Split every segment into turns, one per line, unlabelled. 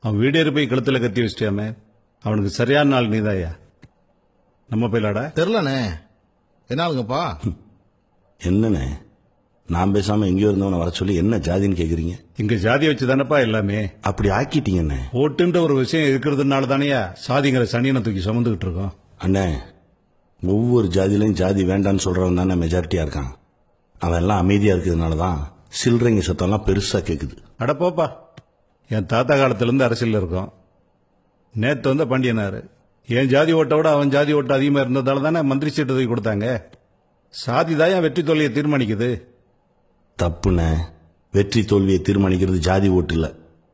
அவன் வீடேறி போய் கழுத்துல கத்தி வச்சிட்டாமே, அவனுக்கு சரியான நாள் நீதாயா. நம்ம போயிலாடா.
தெரியலண்ணே, என்ன ஆளுங்கப்பா?
என்னண்ணே, நான் பேசாம எங்கேயோ இருந்தவனை வர சொல்லி என்ன ஜாதின்னு கேக்குறீங்க?
இங்க ஜாதி வச்சு தானப்பா எல்லாமே.
அப்படி ஆக்கிட்டீங்கண்ணே.
ஓட்டுன்ற ஒரு விஷயம் இருக்கிறதுனால தானேயா சாதிங்கிற சனியனை தூக்கி சுமந்துகிட்டு இருக்கோம்.
அண்ணே, ஒவ்வொரு ஜாதியிலையும் ஜாதி வேண்டான்னு சொல்றவன் தானே மெஜாரிட்டியா இருக்கான். அவன் எல்லாம் அமைதியா இருக்கிறதுனாலதான் சில்லறைங்க சத்தம்லாம் பெருசா கேக்குது.
அட போப்பா, என் தாத்தா காலத்திலிருந்து அரசியல் இருக்கோம். நேத்து வந்த பாண்டியனாரு என் ஜாதி ஓட்டை விட அவன் ஜாதி ஓட்டு அதிகமா இருந்ததால தானே மந்திரி சீட்டு தூக்கி கொடுத்தாங்க. சாதி தான் என் வெற்றி தோல்வியை தீர்மானிக்குது.
தப்புண்ணே, வெற்றி தோல்வியை தீர்மானிக்கிறது ஜாதி ஓட்டு இல்ல,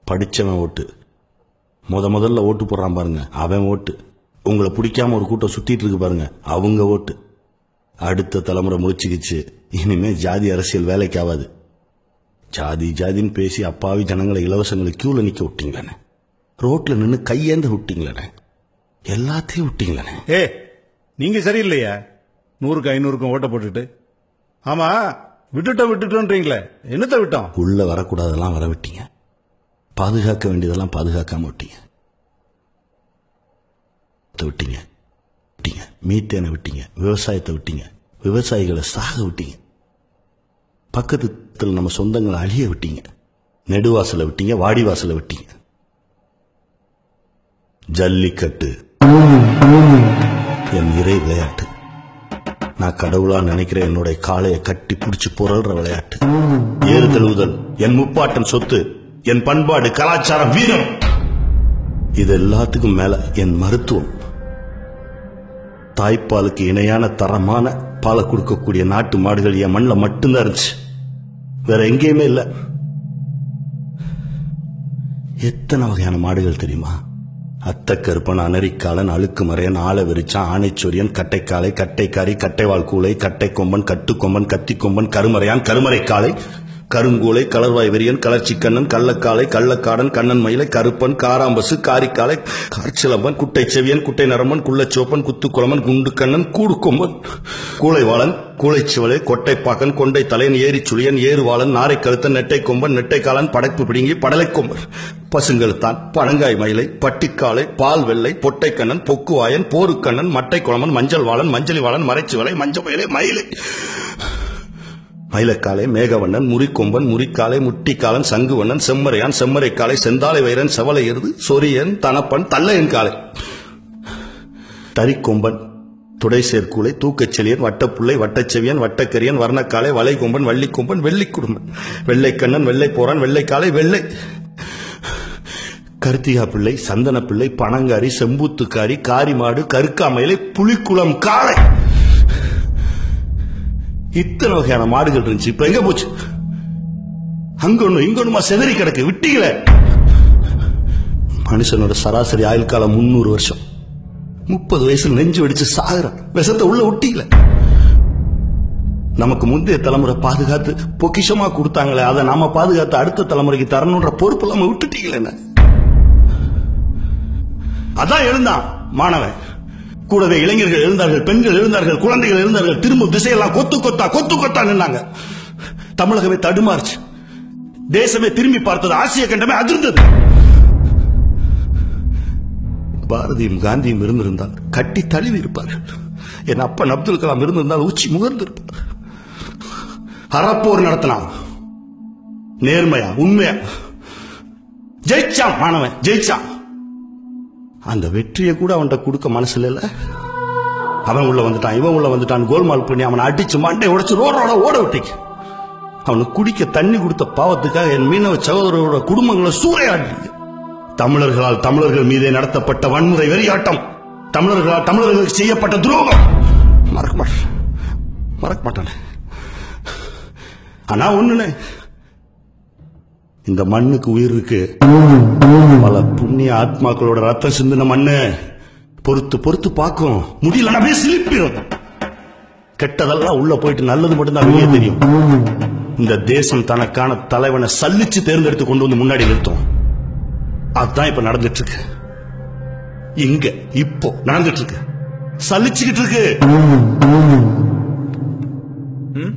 படிச்சவன் ஓட்டு. முதல்ல ஓட்டு போடுறான் பாருங்க, அவன் ஓட்டு. உங்களை பிடிக்காம ஒரு கூட்டம் சுத்திட்டு இருக்கு பாருங்க, அவங்க ஓட்டு. அடுத்த தலைமுறை முழிச்சுக்கிச்சு, இனிமே ஜாதி அரசியல் வேலைக்கு ஆகாது. ஜாதி ஜாதின்னு பேசி அப்பாவி ஜனங்களை இலவசங்களை கியூல நிக்க விட்டீங்களே, ரோட்ல நின்று கையேந்து விட்டீங்களே, எல்லாத்தையும் விட்டீங்களே.
ஏ, நீங்க சரியில்லையா? 100க்கு 500க்கும் ஓட்ட போட்டுட்டு. ஆமா, விட்டுட்டோன்றீங்களே, என்னத்தை விட்டோம்?
உள்ள வரக்கூடாதெல்லாம் வர விட்டீங்க, பாதுகாக்க வேண்டியதெல்லாம் பாதுகாக்காம விட்டீங்க. விட்டீங்க விட்டீங்க மீத்தேனை விட்டீங்க, விவசாயத்தை விட்டீங்க, விவசாயிகளை சாக விட்டீங்க, பக்கத்துல நம்ம சொந்தங்களை அழிய விட்டீங்க, நெடுவாசலை விட்டீங்க, வாடிவாசலை விட்டீங்க. ஜல்லிக்கட்டு என் இறை விளையாட்டு. நான் கடவுளா நினைக்கிற என்னுடைய காளையை கட்டி பிடிச்சு புரள்ற விளையாட்டு. ஏறு தழுவுதல் என் முப்பாட்டன் சொத்து, என் பண்பாடு, கலாச்சாரம், வீரம். இது எல்லாத்துக்கும் மேல என் மருத்துவம். தாய்ப்பாலுக்கு இணையான தரமான பாலை கொடுக்கக்கூடிய நாட்டு மாடுகள் என் மண்ணில் மட்டும்தான் இருந்துச்சு, வேற எங்கேயுமே இல்ல. எத்தனை வகையான மாடுகள் தெரியுமா? அத்தக்கருப்பன், அனரிக்காலன், அழுக்கு மறையன், ஆள விரிச்சான், ஆணைச்சொரியன், கட்டைக்காலை, கட்டைக்காரி, கட்டைவால் கூளை, கட்டை கொம்பன், கட்டுக்கொம்பன், கத்தி கொம்பன், கருமறையான், கருமறைக்காலை, கருங்கூளை, கலர்வாய் வெறியன், கலர்ச்சிக்கண்ணன், கள்ளக்காலை, கள்ளக்காடன், கண்ணன் மயிலை, கருப்பன், காராம்பசு, காரிக்காலை, கார்ச்சிலம்பன், குட்டை செவியன், குட்டை நரம்பன், குள்ளச்சோப்பன், குத்துக்குளமன், குண்டுக்கண்ணன், கூடுக்கொம்பன், கூளைவாளன், கூளைச்சிவலை, கொட்டைப்பாக்கன், கொண்டை தலையன், ஏரி சுழியன், ஏறுவாளன், நாரை கழுத்தன், நெட்டை கொம்பன், நெட்டைக்காலன், படைப்பு பிடுங்கி, படலை கொம்பன், பசுங்கழுத்தான், பழங்காய் மயிலை, பட்டிக்காலை, பால் வெள்ளை, பொட்டைக்கண்ணன், பொக்குவாயன், போருக்கண்ணன், மட்டை குளமன், மஞ்சள் வாளன், மஞ்சளி வாளன், மறைச்சிவலை, மஞ்ச மயிலை, மயிலை, மயிலக்காலை, மேகவண்ணன், முறிக்கொம்பன், முறிக்காலை, முட்டிக்காலன், சங்குவண்ணன், செம்மறையான், செம்மறைக்காலை, செந்தாலை வைரன், செவலை எருது, சொரியன், தனப்பன், தள்ளையன் காலை, தரிக்கொம்பன், துடை சேர்க்கூலை, தூக்கச்செலியன், வட்டப்புள்ளை, வட்டச்செவியன், வட்டக்கரியன், வர்ணக்காலை, வளைகொம்பன், வள்ளிக்கொம்பன், வெள்ளிக்குடும்பன், வெள்ளைக்கண்ணன், வெள்ளைப்போரான், வெள்ளைக்காலை, வெள்ளை கருத்திகா பிள்ளை, சந்தன பிள்ளை, பனங்காரி, செம்பூத்துக்காரி, காரிமாடு, கருக்காமயிலை, புலிக்குளம் காளை. இத்தனை வகையான மாடுகள் இருந்துச்சு, இப்ப எங்க போச்சு? அங்க ஒண்ணு இங்க ஒண்ணுமா செதறி கிடக்கு, விட்டீங்களே. மனுஷனோட சராசரி ஆயுள் காலம் 300 வருஷம். 30 வயசுல நெஞ்சு வெடிச்சு சாகுறான், விஷத்தை உள்ள விட்டீங்களே. நமக்கு முந்தைய தலைமுறை பாதுகாத்து பொக்கிஷமா கொடுத்தாங்களே, அதை நாம பாதுகாத்து அடுத்த தலைமுறைக்கு தரணுன்ற பொறுப்பு இல்லாம விட்டுட்டீங்களே. அதான் எழுந்தான் மாணவன், கூடவே இளைஞர்கள் எழுந்தார்கள், பெண்கள் எழுந்தார்கள், குழந்தைகள் எழுந்தார்கள். திரும்ப திசையெல்லாம் கொத்து கொத்தா நின்னாங்க. தமிழகமே தடுமாறுச்சு, தேசமே திரும்பி பார்த்தது, ஆசிய கண்டமே அதிர்ந்தது. பாரதியும் காந்தியும் இருந்திருந்தால் கட்டி தழுவி இருப்பார்கள். என் அப்பன் அப்துல் கலாம் இருந்திருந்தால் உச்சி முகர்ந்திருப்பார். அறப்போர் நடத்தினான், நேர்மையா உண்மையா ஜெயிச்சான். மாணவன் ஜெயிச்சான். அந்த வெற்றியை கூட அவன்கிட்ட கொடுக்க மனசுல இல்ல. அவன் உள்ள வந்துட்டான், இவன் உள்ள வந்துட்டான், கோல்மால் பண்ணி அவனை அடிச்சு மண்டை உடைச்சு ரோட ஓட விட்டீங்க. அவனுக்கு குடிக்க தண்ணி கொடுத்த பாவத்துக்காக என் மீனவ சகோதரரோட குடும்பங்களை சூறையாடுறீங்க. தமிழர்களால் தமிழர்கள் மீதே நடத்தப்பட்ட வன்முறை வெறியாட்டம், தமிழர்களால் தமிழர்களுக்கு செய்யப்பட்ட துரோகம் மறக்க மாட்டானே. ஆனா ஒண்ணுனே, இந்த மண்ணுக்கு உயிர் இருக்கு. பல புண்ணிய ஆத்மாக்களோட ரத்தம் சிந்தின மண்ணு பொறுத்து பார்க்கும். முடியல அப்படியே சிலிப்பிடும். கெட்டதெல்லாம் உள்ள போயிட்டு நல்லது மட்டும்தான் வெளியே தெரியும். இந்த தேசம் தனக்கான தலைவனை சல்லிச்சு தேர்ந்தெடுத்து கொண்டு வந்து முன்னாடி நிறுத்தும். அதுதான் இப்ப நடந்துட்டு இருக்கு. இங்க இப்போ நடந்துட்டு இருக்கு, சலிச்சுக்கிட்டு இருக்கு.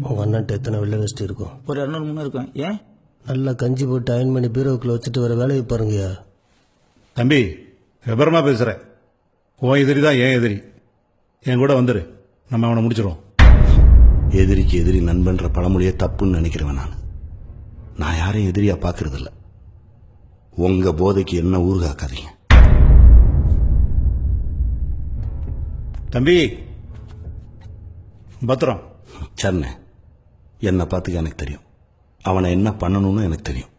உங்க அண்ணன் எத்தனை வெள்ளை வெஸ்ட் இருக்கும்?
ஒரு 200 300 இருக்கும். ஏன்?
நல்லா கஞ்சி போட்டு அயன் பண்ணி பீரோவுக்குள்ள வச்சுட்டு வர வேலையை பாருங்கயா.
தம்பி விபரமா பேசுற. உன் எதிரி தான் என் எதிரி. என் கூட வந்துரு, நம்ம அவனை முடிச்சிருவோம்.
எதிரிக்கு எதிரி நண்பன்ற பழமொழியே தப்புன்னு நினைக்கிறவன் நான் யாரையும் எதிரியா பாக்குறது இல்ல. உங்க போதைக்கு என்ன ஊறுகாக்காதீங்க.
தம்பி பத்திரம்.
சரணே, என்னை பார்த்துக்க எனக்கு தெரியும். அவனை என்ன பண்ணணும்னு எனக்கு தெரியும்.